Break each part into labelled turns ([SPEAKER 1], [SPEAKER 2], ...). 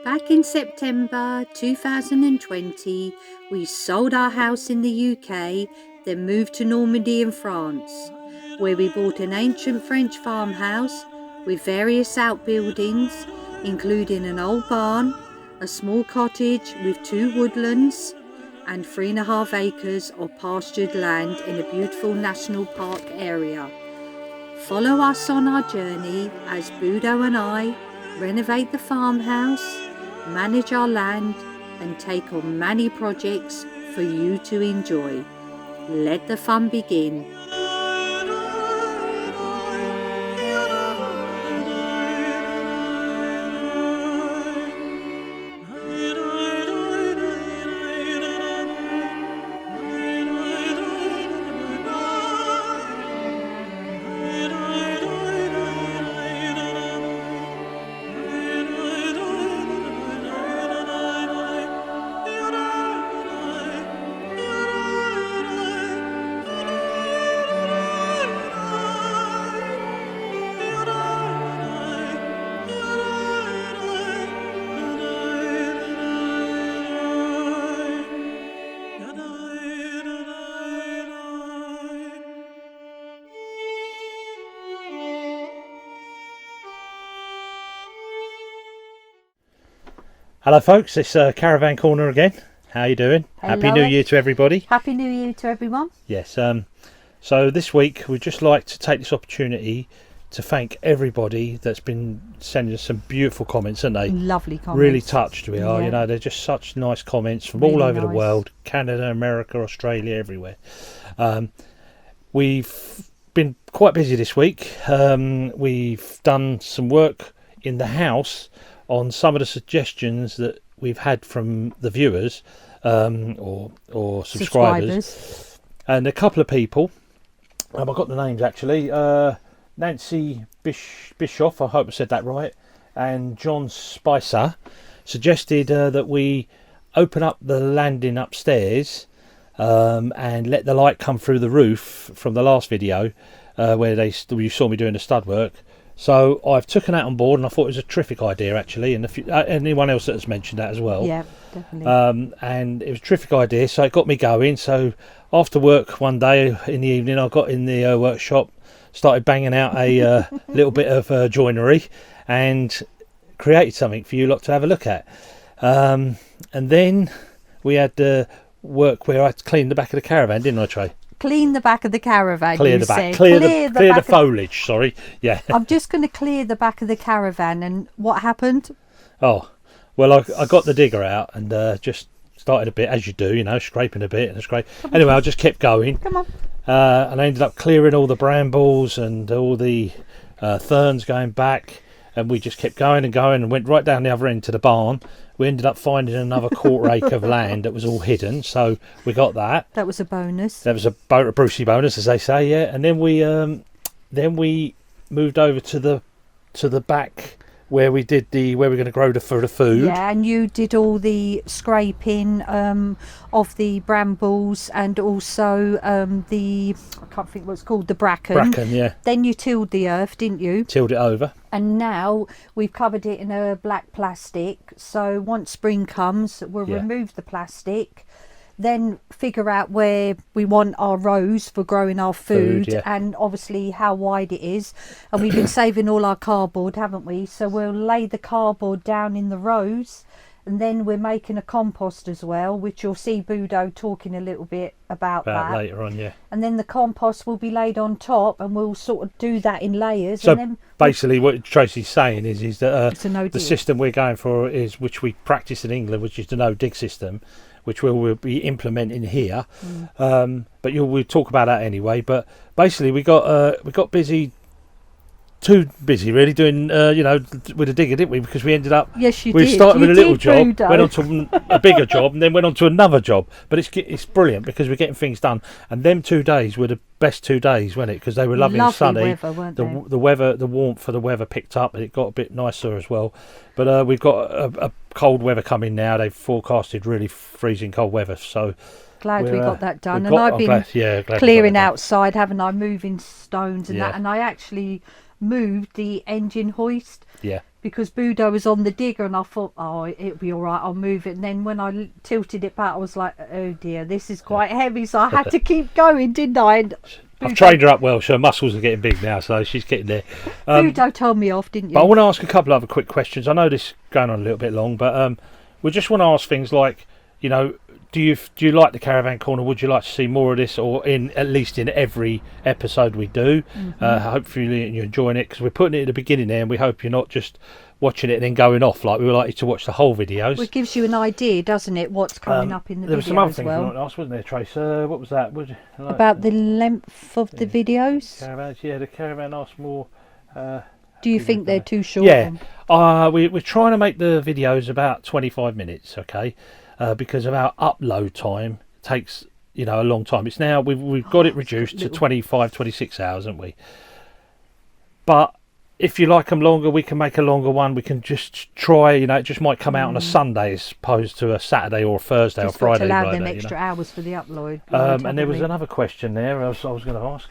[SPEAKER 1] Back in September 2020, we sold our house in the UK, then moved to Normandy in France, where we bought an ancient French farmhouse with various outbuildings, including an old barn, a small cottage with 2 woodlands, and 3.5 acres of pastured land in a beautiful national park area. Follow us on our journey as Budo and I renovate the farmhouse, manage our land, and take on many projects for you to enjoy. Let the fun begin.
[SPEAKER 2] Hello folks, it's Caravan Corner again. How are you doing?
[SPEAKER 1] Hello.
[SPEAKER 2] Happy New Year to everybody.
[SPEAKER 1] Happy New Year to everyone.
[SPEAKER 2] Yes, so this week we'd just like to take this opportunity to thank everybody that's been sending us some beautiful comments, haven't they?
[SPEAKER 1] Lovely comments.
[SPEAKER 2] Really touched we are,
[SPEAKER 1] Yeah.
[SPEAKER 2] you know, they're just such nice comments from
[SPEAKER 1] Really
[SPEAKER 2] all over the
[SPEAKER 1] nice.
[SPEAKER 2] world, Canada, America, Australia, everywhere. We've been quite busy this week. We've done some work in the house on some of the suggestions that we've had from the viewers or subscribers. And a couple of people, I've got the names actually, Nancy Bischoff, I hope I said that right, and John Spicer suggested that we open up the landing upstairs and let the light come through the roof from the last video where you saw me doing the stud work. So I've taken that on board, and I thought it was a terrific idea actually, and anyone else that has mentioned that as well.
[SPEAKER 1] Yeah, definitely.
[SPEAKER 2] And it was a terrific idea, so it got me going. So after work one day in the evening, I got in the workshop, started banging out a little bit of joinery, and created something for you lot to have a look at. And then we had work where I had to clean the back of the caravan, didn't I, Trey?
[SPEAKER 1] Clean the back of the caravan.
[SPEAKER 2] Clear the back. Clear the foliage. Sorry. Yeah.
[SPEAKER 1] I'm just going to clear the back of the caravan, and what happened?
[SPEAKER 2] Oh, well, I got the digger out and just started a bit, as you do, you know, scraping a bit and scrape. Anyway, I just kept going.
[SPEAKER 1] Come on.
[SPEAKER 2] And I ended up clearing all the brambles and all the ferns going back, and we just kept going and went right down the other end to the barn. We ended up finding another quarter acre of land that was all hidden, so we got that.
[SPEAKER 1] That was a bonus.
[SPEAKER 2] That was a Brucey bonus, as they say, yeah. And then we moved over to the back where we did where we're going to grow for the food.
[SPEAKER 1] Yeah, and you did all the scraping of the brambles, and also I can't think what it's called, the bracken.
[SPEAKER 2] Bracken, yeah.
[SPEAKER 1] Then you tilled the earth, didn't you?
[SPEAKER 2] Tilled it over.
[SPEAKER 1] And now we've covered it in a black plastic. So once spring comes, we'll remove the plastic, then figure out where we want our rows for growing our food,
[SPEAKER 2] yeah.
[SPEAKER 1] And obviously how wide it is. And we've been saving all our cardboard, haven't we? So we'll lay the cardboard down in the rows, and then we're making a compost as well, which you'll see Budo talking a little bit about that
[SPEAKER 2] later on, yeah.
[SPEAKER 1] And then the compost will be laid on top, and we'll sort of do that in layers.
[SPEAKER 2] So
[SPEAKER 1] and then
[SPEAKER 2] basically what Tracy's saying is that
[SPEAKER 1] it's a no
[SPEAKER 2] the
[SPEAKER 1] dig.
[SPEAKER 2] system we're going for is, which we practice in England, which is the no dig system, which we'll be implementing here. But we'll talk about that anyway. But basically we got busy, too busy really, doing with a digger, didn't we? Because we ended up,
[SPEAKER 1] yes, you
[SPEAKER 2] we
[SPEAKER 1] did.
[SPEAKER 2] started with a little job,
[SPEAKER 1] Budo.
[SPEAKER 2] went on to a bigger job, and then went on to another job. But it's brilliant because we're getting things done. And them 2 days were the best 2 days, weren't it? Because they were lovely and sunny.
[SPEAKER 1] Weather, weren't they?
[SPEAKER 2] The weather, the warmth of the weather picked up, and it got a bit nicer as well. But we've got a cold weather coming now. They've forecasted really freezing cold weather, so
[SPEAKER 1] glad we got that done. And
[SPEAKER 2] glad
[SPEAKER 1] I've been
[SPEAKER 2] glad
[SPEAKER 1] clearing outside, haven't I, moving stones and
[SPEAKER 2] Yeah.
[SPEAKER 1] that, and I actually moved the engine hoist.
[SPEAKER 2] Yeah.
[SPEAKER 1] because Budo was on the digger, and I thought, oh, it'll be all right, I'll move it. And then when I tilted it back, I was like, oh dear, this is quite heavy, so I had to keep going, didn't I? And
[SPEAKER 2] I've trained her up well, so her muscles are getting big now, so she's getting there.
[SPEAKER 1] Budo told me off, didn't you?
[SPEAKER 2] But I want to ask a couple of other quick questions. I know this is going on a little bit long, but we just want to ask things like, you know, do you like the Caravan Corner? Would you like to see more of this, or at least in every episode we do? Hopefully you're enjoying it, because we're putting it at the beginning there, and we hope you're not just watching it and then going off. Like, we would like you to watch the whole videos.
[SPEAKER 1] Well, it gives you an idea, doesn't it, what's coming up in the video.
[SPEAKER 2] There was some other things
[SPEAKER 1] well.
[SPEAKER 2] you wanted to ask, wasn't there, Trace? What was that? Would you like
[SPEAKER 1] about the length of the videos?
[SPEAKER 2] Caravans, yeah, the Caravan asked more.
[SPEAKER 1] Do you think they're too short?
[SPEAKER 2] Yeah, we're trying to make the videos about 25 minutes, okay? Because of our upload time takes, you know, a long time. It's now we've got it reduced to 26 hours, haven't we? But if you like them longer, we can make a longer one. We can just try, you know, it just might come out on a Sunday as opposed to a Saturday or a Thursday
[SPEAKER 1] just
[SPEAKER 2] or Friday.
[SPEAKER 1] To allow them extra hours for the upload.
[SPEAKER 2] And there was another question there I was going to ask.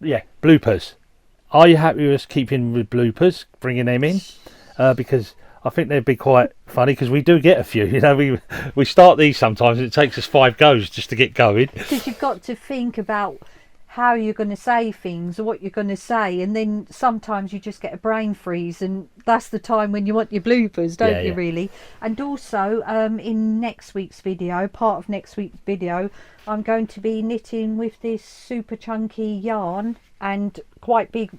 [SPEAKER 2] Yeah, bloopers. Are you happy with us keeping with bloopers, bringing them in? Because I think they'd be quite funny, because we do get a few. You know, we start these sometimes and it takes us 5 goes just to get going.
[SPEAKER 1] Because you've got to think about how you're going to say things or what you're going to say, and then sometimes you just get a brain freeze, and that's the time when you want your bloopers, don't you, really? And also in next week's video, part of next week's video, I'm going to be knitting with this super chunky yarn and quite big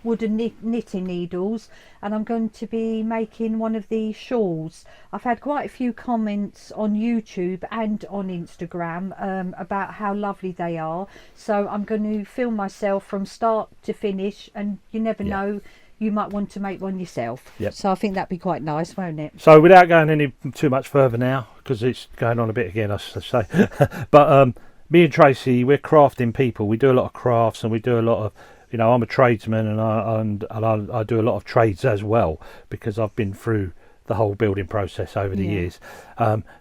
[SPEAKER 1] wooden knitting needles, and I'm going to be making one of these shawls. I've had quite a few comments on YouTube and on Instagram about how lovely they are, so I'm going to film myself from start to finish, and you never know, you might want to make one yourself. So I think that'd be quite nice, won't it?
[SPEAKER 2] So without going any too much further now, because it's going on a bit again, I should say, but me and Tracy, we're crafting people. We do a lot of crafts, and we do a lot of, you know, I'm a tradesman, and I do a lot of trades as well, because I've been through the whole building process over the years.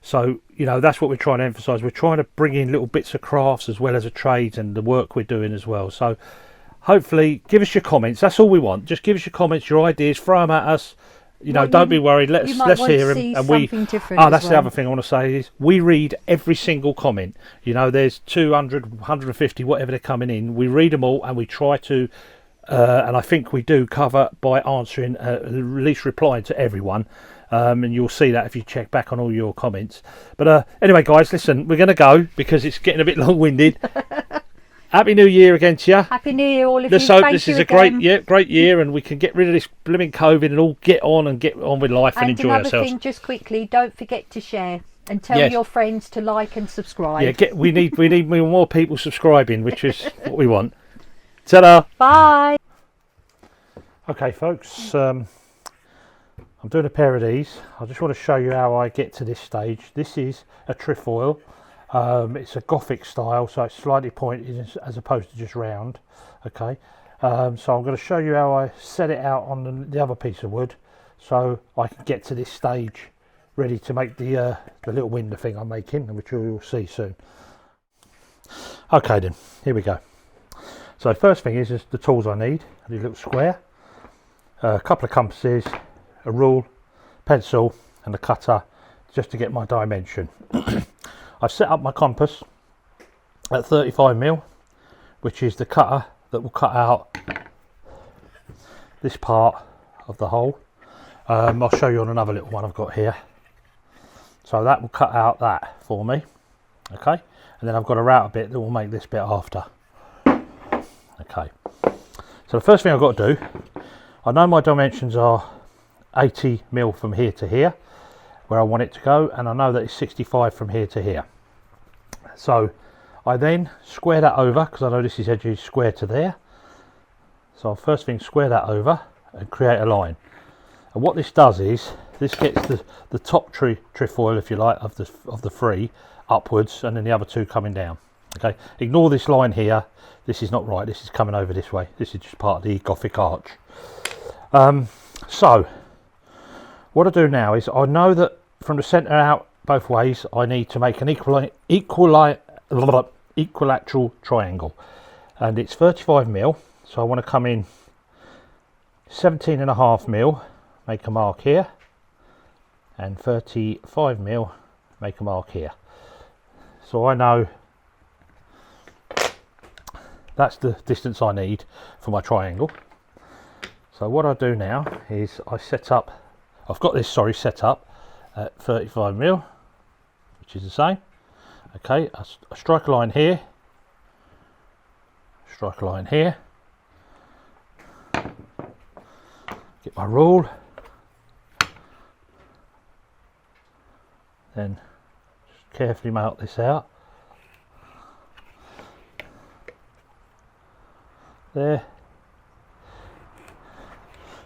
[SPEAKER 2] So, you know, that's what we're trying to emphasise. We're trying to bring in little bits of crafts as well as a trades and the work we're doing as well. So hopefully give us your comments. That's all we want. Just give us your comments, your ideas, throw them at us. You know, don't be worried. Let's hear them. And that's the other thing I want to say is we read every single comment. You know, there's 200, 150, whatever they're coming in. We read them all, and we try to, and I think we do cover by answering, at least replying to everyone. And you'll see that if you check back on all your comments. But anyway, guys, listen, we're going to go because it's getting a bit long-winded. Happy New Year again to you. Happy
[SPEAKER 1] New Year, all of you.
[SPEAKER 2] Let's hope this is a great year, and we can get rid of this blooming COVID and all get on with life and enjoy ourselves. And another thing, just quickly, don't forget to share and tell your friends to like and subscribe. Yeah, we need more people subscribing, which is what we want. Ta-da! Bye. Okay, folks, I'm doing a pair of these. I just want to show you how I get to this stage. This is a Trifoil. It's a Gothic style, so it's slightly pointed as opposed to just round. Okay, so I'm going to show you how I set it out on the other piece of wood, so I can get to this stage ready to make the little window thing I'm making, which you'll see soon. Okay then, here we go. So first thing is the tools I need: a little square, a couple of compasses, a rule, pencil, and a cutter, just to get my dimension. I've set up my compass at 35mm, which is the cutter that will cut out this part of the hole. I'll show you on another little one I've got here. So that will cut out that for me. Okay, and then I've got a router bit that will make this bit after. Okay, so the first thing I've got to do, I know my dimensions are 80mm from here to here, where I want it to go, and I know that it's 65 from here to here. So I then square that over, because I know this is edges square to there. So first thing, square that over and create a line. And what this does is this gets the top trefoil, if you like, of the three upwards, and then the other two coming down. Okay, ignore this line here. This is not right. This is coming over this way. This is just part of the Gothic arch. So what I do now is I know that from the centre out both ways I need to make an equilateral triangle, and it's 35mm, so I want to come in 17.5mm, make a mark here, and 35mm, make a mark here. So I know that's the distance I need for my triangle. So what I do now is I've got this set up at 35mm, which is the same. Okay, I strike a line here, strike a line here, get my rule, then just carefully mark this out there.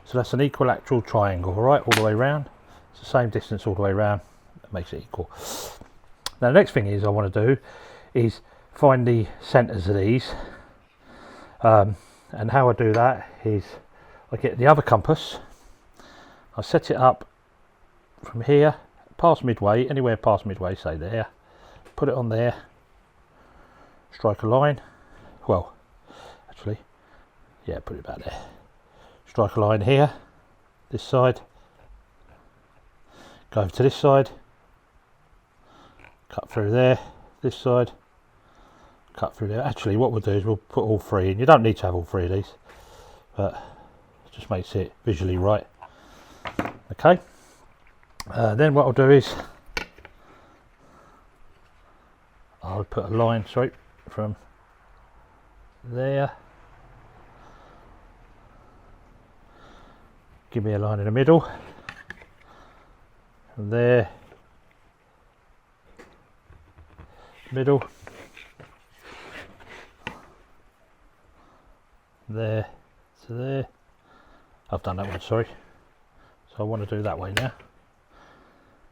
[SPEAKER 2] So that's an equilateral triangle, right, all the way around. It's the same distance all the way around. That makes it equal. Now the next thing I want to do is find the centres of these, and how I do that is I get the other compass, I set it up from here past midway, anywhere past midway, say there, put it on there, strike a line, well actually yeah, put it about there, strike a line here, this side, go over to this side, cut through there, this side, cut through there. Actually what we'll do is we'll put all three in. You don't need to have all three of these, but it just makes it visually right. Okay, then what I'll do is I'll put a line straight from there, give me a line in the middle, from there, middle, there to there. I've done that one, sorry. So I want to do that way now.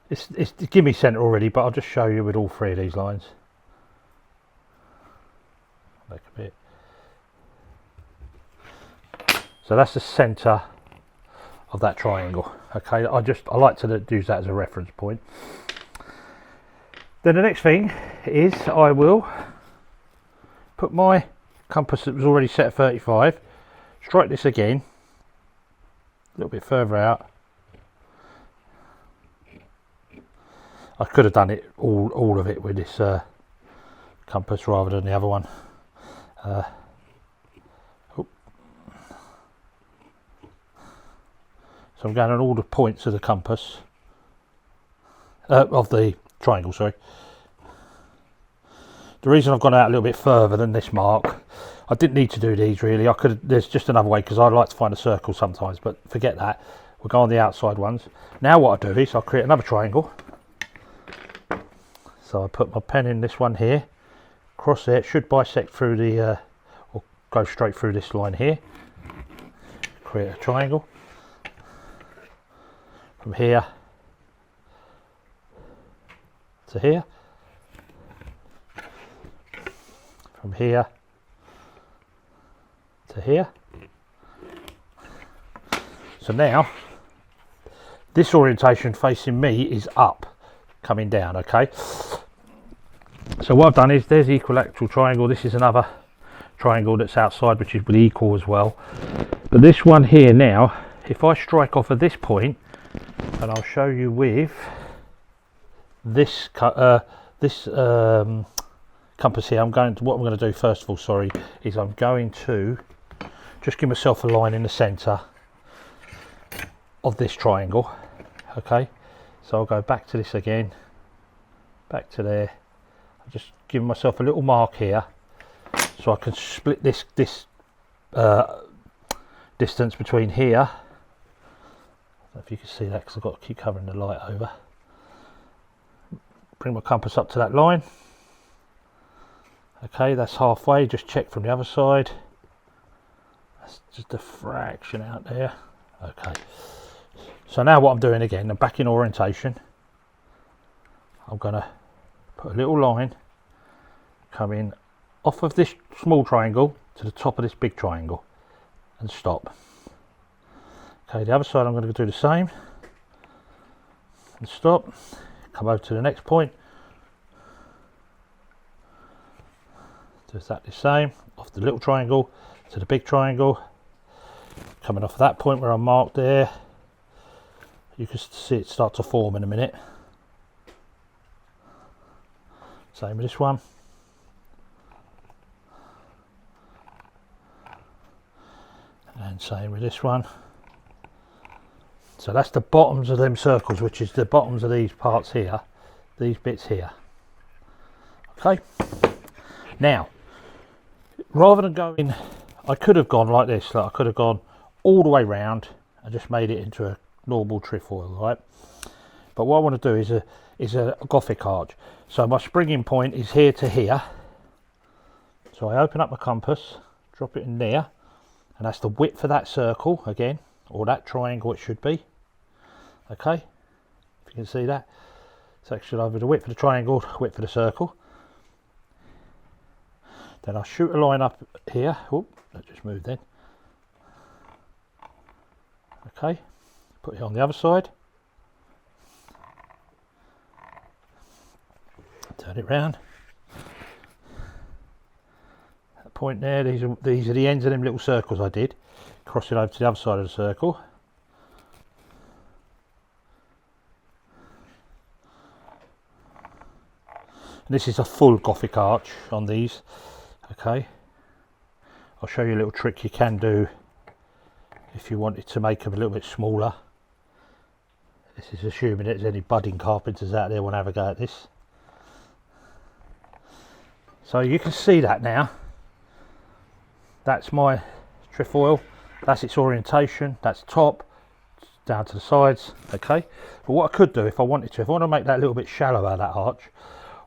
[SPEAKER 2] It's give me centre already, but I'll just show you with all three of these lines. Back a bit. So that's the centre of that triangle. Okay, I like to use that as a reference point. Then the next thing is I will put my compass that was already set at 35, strike this again, a little bit further out. I could have done it all of it with this compass rather than the other one. So I'm going on all the points of the compass, of the triangle, sorry. The reason I've gone out a little bit further than this mark, I didn't need to do these really. There's just another way, because I like to find a circle sometimes, but forget that. We'll go on the outside ones. Now what I do is I'll create another triangle. So I put my pen in this one here, cross there, it should bisect through the, or go straight through this line here. Create a triangle. From here to here. From here to here. So now this orientation facing me is up, coming down. Okay, so what I've done is there's the equilateral triangle. This is another triangle that's outside, which is with equal as well. But this one here now, if I strike off at this point, and I'll show you with this compass here, what I'm going to do first of all, sorry, is I'm going to just give myself a line in the centre of this triangle. Okay, so I'll go back to this again, back to there. I'll just give myself a little mark here so I can split this distance between here. I don't know if you can see that because I've got to keep covering the light over. Bring my compass up to that line. Okay, that's halfway. Just check from the other side. That's just a fraction out there. Okay, so now what I'm doing again, I'm back in orientation. I'm going to put a little line coming off of this small triangle to the top of this big triangle and stop. Okay, the other side I'm going to do the same and stop. Come over to the next point. Do that the same, off the little triangle to the big triangle. Coming off that point where I marked there, you can see it start to form in a minute. Same with this one. And same with this one. So that's the bottoms of them circles, which is the bottoms of these parts here, these bits here. Okay. Now, rather than going, I could have gone like this. Like I could have gone all the way round and just made it into a normal trefoil, right? But what I want to do is a Gothic arch. So my springing point is here to here. So I open up my compass, drop it in there, and that's the width of that circle again, or that triangle it should be. Okay, if you can see that section over the width of the triangle, width of the circle. Then I'll shoot a line up here. Oop, that just moved then. Okay, put it on the other side. Turn it round. That point there, these are the ends of them little circles I did. Cross it over to the other side of the circle. And this is a full Gothic arch on these. Okay, I'll show you a little trick you can do if you wanted to make them a little bit smaller. This is assuming there's any budding carpenters out there want to have a go at this. So you can see that now. That's my trefoil. That's its orientation. That's top down to the sides. Okay. But what I could do if I wanted to, if I want to make that a little bit shallower, that arch,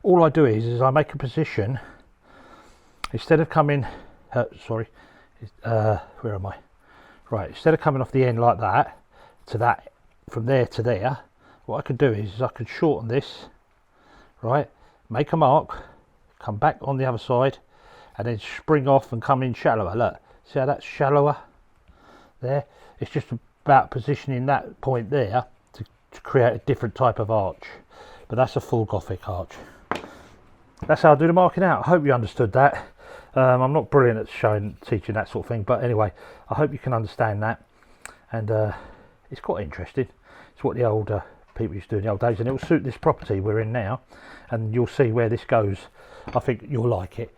[SPEAKER 2] all I do is I make a position. Instead of coming, where am I? Right. Instead of coming off the end like that to that, from there to there, what I could do is I could shorten this. Right. Make a mark. Come back on the other side, and then spring off and come in shallower. Look, see how that's shallower there? It's just about positioning that point there to create a different type of arch. But that's a full Gothic arch. That's how I do the marking out. I hope you understood that. I'm not brilliant at teaching that sort of thing, but anyway, I hope you can understand that. And it's quite interesting. It's what the older people used to do in the old days, and it will suit this property we're in now, and you'll see where this goes. I think you'll like it.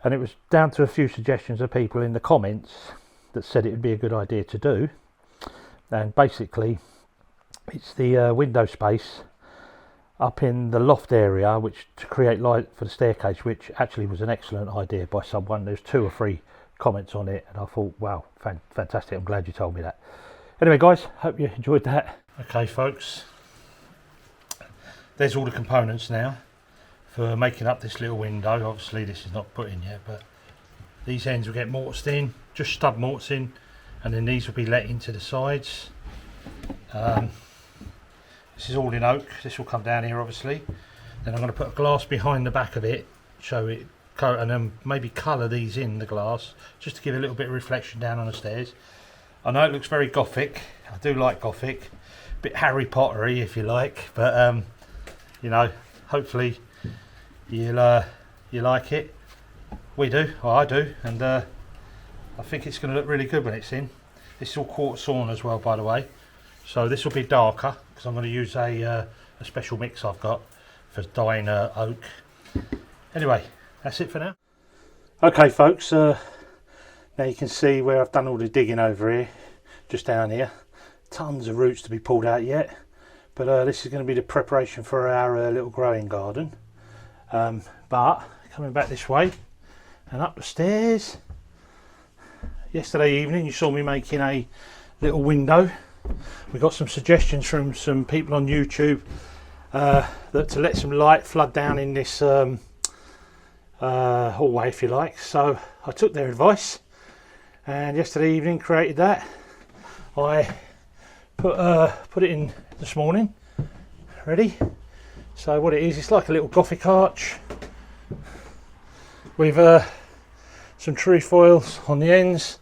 [SPEAKER 2] And it was down to a few suggestions of people in the comments that said it would be a good idea to do. And basically it's the window space up in the loft area, which to create light for the staircase, which actually was an excellent idea by someone. There's 2 or 3 comments on it, and I thought, wow, fantastic. I'm glad you told me that. Anyway guys, hope you enjoyed that. Okay folks, there's all the components now for making up this little window. Obviously this is not put in yet, but these ends will get mortised in, just stud mortise in, and then these will be let into the sides. This is all in oak. This will come down here obviously. Then I'm going to put a glass behind the back of it, show it, and then maybe colour these in the glass just to give a little bit of reflection down on the stairs. I know it looks very Gothic. I do like Gothic, a bit Harry Pottery if you like, but you know, hopefully you like it. We do, well, I do, and I think it's going to look really good when it's in. This is all quartz sawn as well, by the way, so this will be darker because I'm going to use a special mix I've got for dyeing oak. Anyway, that's it for now. Okay folks, now you can see where I've done all the digging over here, just down here. Tons of roots to be pulled out yet, but this is going to be the preparation for our little growing garden. But coming back this way and up the stairs, yesterday evening you saw me making a little window. We got some suggestions from some people on YouTube that to let some light flood down in this hallway if you like, so I took their advice and yesterday evening created that. I put it in this morning, ready. So what it is, it's like a little Gothic arch with some trefoils on the ends,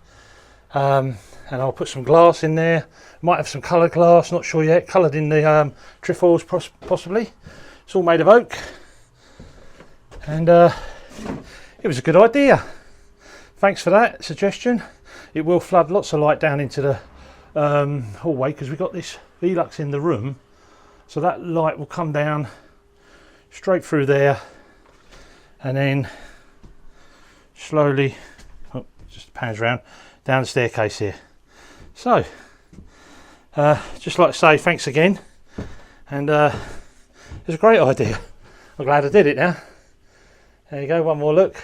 [SPEAKER 2] and I'll put some glass in there. Might have some coloured glass, not sure yet, coloured in the trefoils possibly. It's all made of oak, and it was a good idea. Thanks for that suggestion. it will flood lots of light down into the hallway, because we've got this Velux in the room, so that light will come down straight through there and then slowly, oh, just pans around down the staircase here. So just like to say thanks again, and it's a great idea. I'm glad I did it now. There you go, one more look.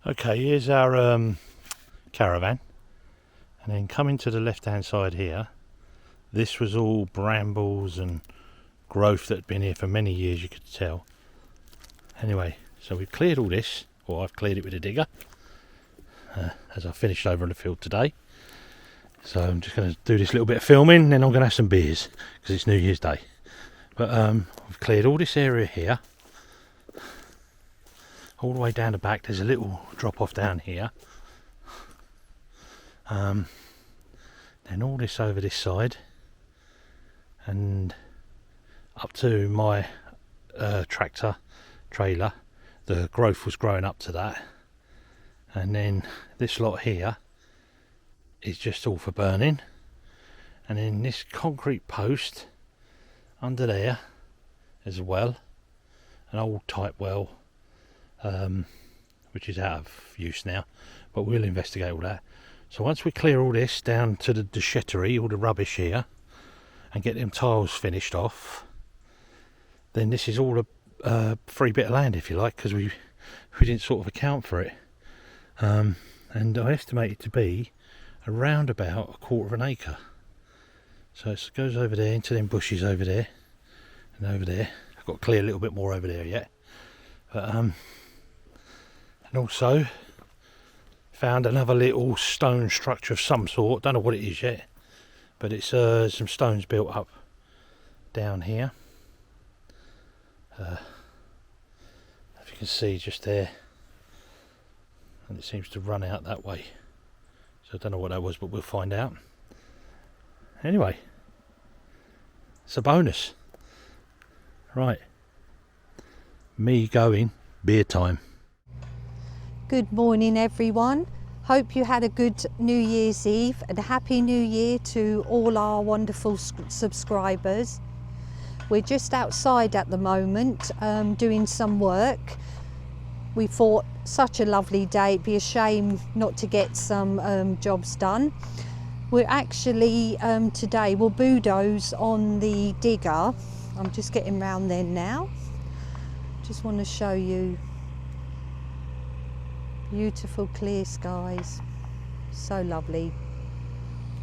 [SPEAKER 2] Okay, here's our caravan, and then coming to the left hand side here, this was all brambles and growth that had been here for many years, you could tell. Anyway, so we've cleared all this, or I've cleared it with a digger, as I finished over in the field today. So I'm just going to do this little bit of filming, then I'm going to have some beers, because it's New Year's Day. But we've cleared all this area here, all the way down the back. There's a little drop off down here, then all this over this side, and up to my tractor trailer. The growth was growing up to that, and then this lot here is just all for burning, and then this concrete post under there as well, an old type well, which is out of use now, but we'll investigate all that. So once we clear all this down to the déchetterie, all the rubbish here, and get them tiles finished off, then this is all a free bit of land, if you like, because we didn't sort of account for it, and I estimate it to be around about 1/4 of an acre. So it goes over there into them bushes over there and over there. I've got to clear a little bit more over there yet, but and also found another little stone structure of some sort. Don't know what it is yet, but it's some stones built up down here. If you can see just there, and it seems to run out that way. So I don't know what that was, but we'll find out. Anyway, it's a bonus. Right, me going, beer time.
[SPEAKER 1] Good morning everyone. Hope you had a good New Year's Eve, and a Happy New Year to all our wonderful subscribers. We're just outside at the moment doing some work. We thought such a lovely day, it'd be a shame not to get some jobs done. We're actually today we'll bulldoze on the digger. I'm just getting round there now. Just want to show you beautiful clear skies, so lovely.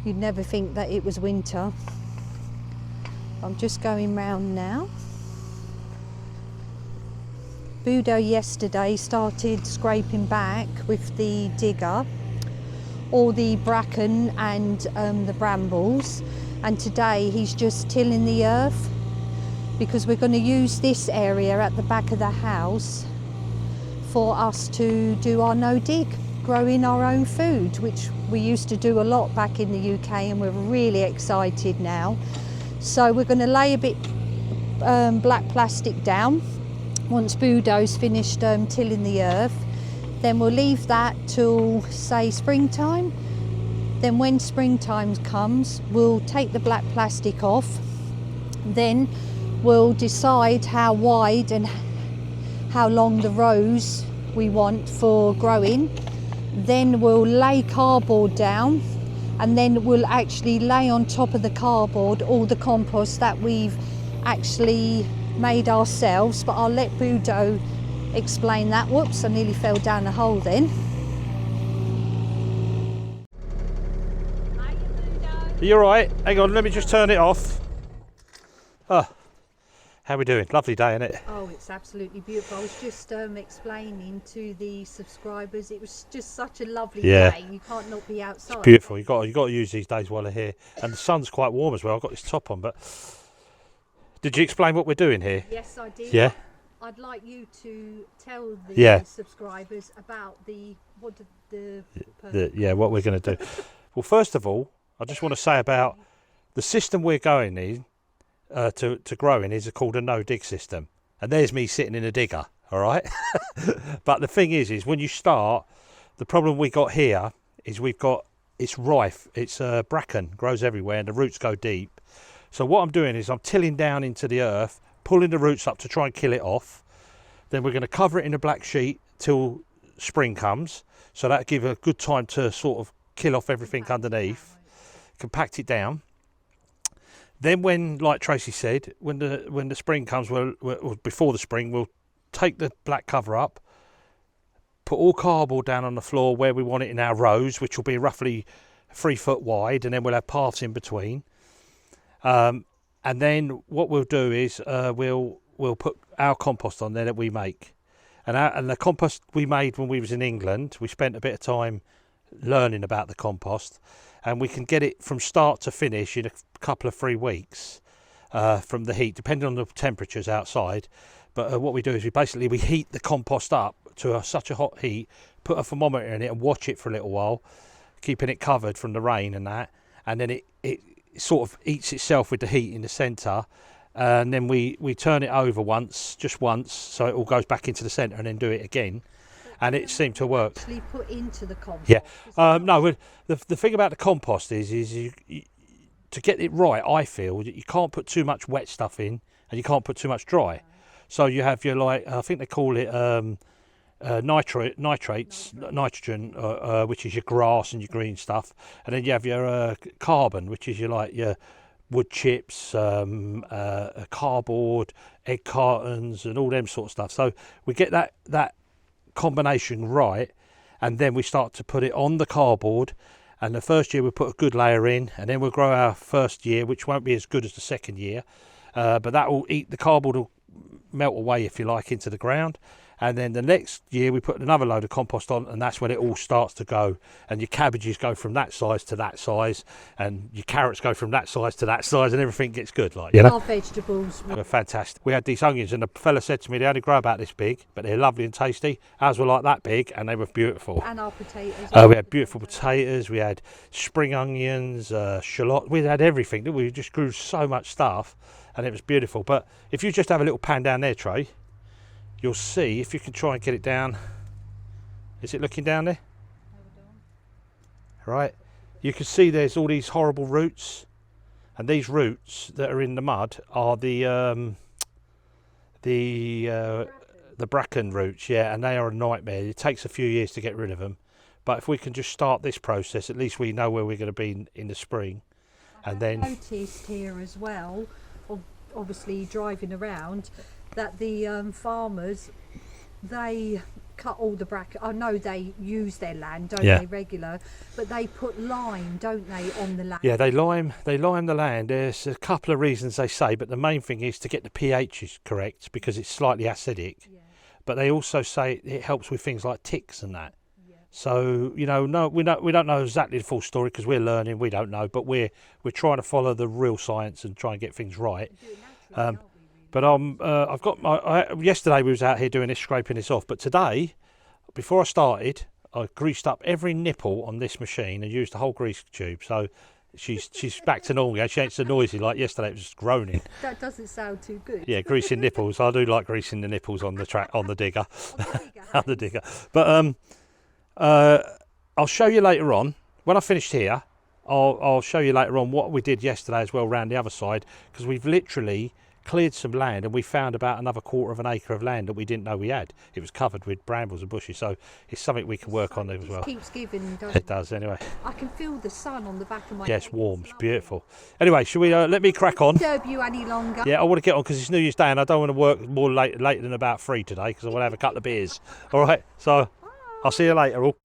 [SPEAKER 1] You'd never think that it was winter. I'm just going round now. Budo yesterday started scraping back with the digger all the bracken and the brambles, and today he's just tilling the earth, because we're going to use this area at the back of the house for us to do our no dig, growing our own food, which we used to do a lot back in the UK, and we're really excited now. So we're going to lay a bit black plastic down once Budo's finished tilling the earth. Then we'll leave that till say springtime. Then when springtime comes, we'll take the black plastic off. Then we'll decide how wide and how long the rows we want for growing. Then we'll lay cardboard down, and then we'll actually lay on top of the cardboard all the compost that we've actually made ourselves. But I'll let Budo explain that. Whoops, I nearly fell down a hole then.
[SPEAKER 2] Are you alright? Hang on, let me just turn it off. Oh, how are we doing? Lovely day, isn't it?
[SPEAKER 1] Oh, it's absolutely beautiful. I was just explaining to the subscribers, it was just such a lovely day. You can't not be outside.
[SPEAKER 2] It's beautiful. You got to use these days while they're here, and the sun's quite warm as well. I've got this top on, but did you explain what we're doing here?
[SPEAKER 1] Yes, I did.
[SPEAKER 2] Yeah.
[SPEAKER 1] I'd like you to tell the subscribers about what
[SPEAKER 2] we're going to do. Well, first of all, I just want to say about the system we're going in to grow in is called a no-dig system. And there's me sitting in a digger, all right? But the thing is when you start, the problem we got here is it's rife. It's bracken, grows everywhere, and the roots go deep. So what I'm doing is I'm tilling down into the earth, pulling the roots up to try and kill it off. Then we're going to cover it in a black sheet till spring comes. So that'll give a good time to sort of kill off everything underneath, compact it down. Then when, like Tracy said, when the spring comes, or before the spring, we'll take the black cover up, put all cardboard down on the floor where we want it in our rows, which will be roughly 3 foot wide, and then we'll have paths in between. And then what we'll do is we'll put our compost on there that we make, and the compost we made when we was in England. We spent a bit of time learning about the compost, and we can get it from start to finish in a couple of 3 weeks from the heat, depending on the temperatures outside. But what we do is we heat the compost up to such a hot heat, put a thermometer in it and watch it for a little while, keeping it covered from the rain and that, and then it sort of eats itself with the heat in the centre, and then we turn it over just once, so it all goes back into the centre, and then do it again. And it seemed to work.
[SPEAKER 1] Actually put into the compost.
[SPEAKER 2] Yeah. No, the thing about the compost is you, to get it right, I feel that you can't put too much wet stuff in, and you can't put too much dry. No. So you have your, like, I think they call it nitrates, nitrogen, which is your grass and your green stuff, and then you have your carbon, which is your wood chips, cardboard, egg cartons, and all them sort of stuff. So we get that combination right, and then we start to put it on the cardboard, and the first year we put a good layer in, and then we'll grow our first year, which won't be as good as the second year, but that will the cardboard will melt away, if you like, into the ground. And then the next year we put another load of compost on, and that's when it all starts to go, and your cabbages go from that size to that size, and your carrots go from that size to that size, and everything gets good, like, you know.
[SPEAKER 1] Our vegetables
[SPEAKER 2] They were fantastic. We had these onions, and the fella said to me they only grow about this big, but they're lovely and tasty. Ours were like that big, and they were beautiful.
[SPEAKER 1] And our potatoes.
[SPEAKER 2] We had beautiful potatoes, we had spring onions, shallot, we had everything. We just grew so much stuff, and it was beautiful. But if you just have a little pan down there, Trey, you'll see, if you can try and get it down. Is it looking down there? Right. You can see there's all these horrible roots, and these roots that are in the mud are the bracken roots, yeah, and they are a nightmare. It takes a few years to get rid of them, but if we can just start this process, at least we know where we're going to be in the spring. And then
[SPEAKER 1] noticed here as well, obviously driving around, that the farmers, they cut all the bracken. I know they use their land, don't they, regular, but they put lime, don't they, on the land? Yeah,
[SPEAKER 2] they lime the land. There's a couple of reasons they say, but the main thing is to get the pH correct, because it's slightly acidic. Yeah. But they also say it helps with things like ticks and that. Yeah. So, you know, no, we don't know exactly the full story, because we're learning. We don't know, but we're trying to follow the real science and try and get things right. But I've got yesterday we was out here doing this, scraping this off. But today, before I started, I greased up every nipple on this machine and used the whole grease tube. So she's back to normal. She ain't so noisy like yesterday. It was just groaning.
[SPEAKER 1] That doesn't sound too good.
[SPEAKER 2] Yeah, greasing nipples. I do like greasing the nipples on the digger. On the digger. But I'll show you later on when I finished here. I'll show you later on what we did yesterday as well, round the other side, because we've literally cleared some land, and we found about another quarter of an acre of land that we didn't know we had. It was covered with brambles and bushes, so it's something we can work on as well.
[SPEAKER 1] It keeps giving, doesn't
[SPEAKER 2] It does, anyway.
[SPEAKER 1] I can feel the sun on the back of my
[SPEAKER 2] Yeah,
[SPEAKER 1] head.
[SPEAKER 2] it's warm, it's beautiful. Anyway, shall we let me crack on?
[SPEAKER 1] Disturb you any longer?
[SPEAKER 2] Yeah, I want to get on because it's New Year's Day and I don't want to work more later than about 3 today because I want to have a couple of beers. All right, so I'll see you later all.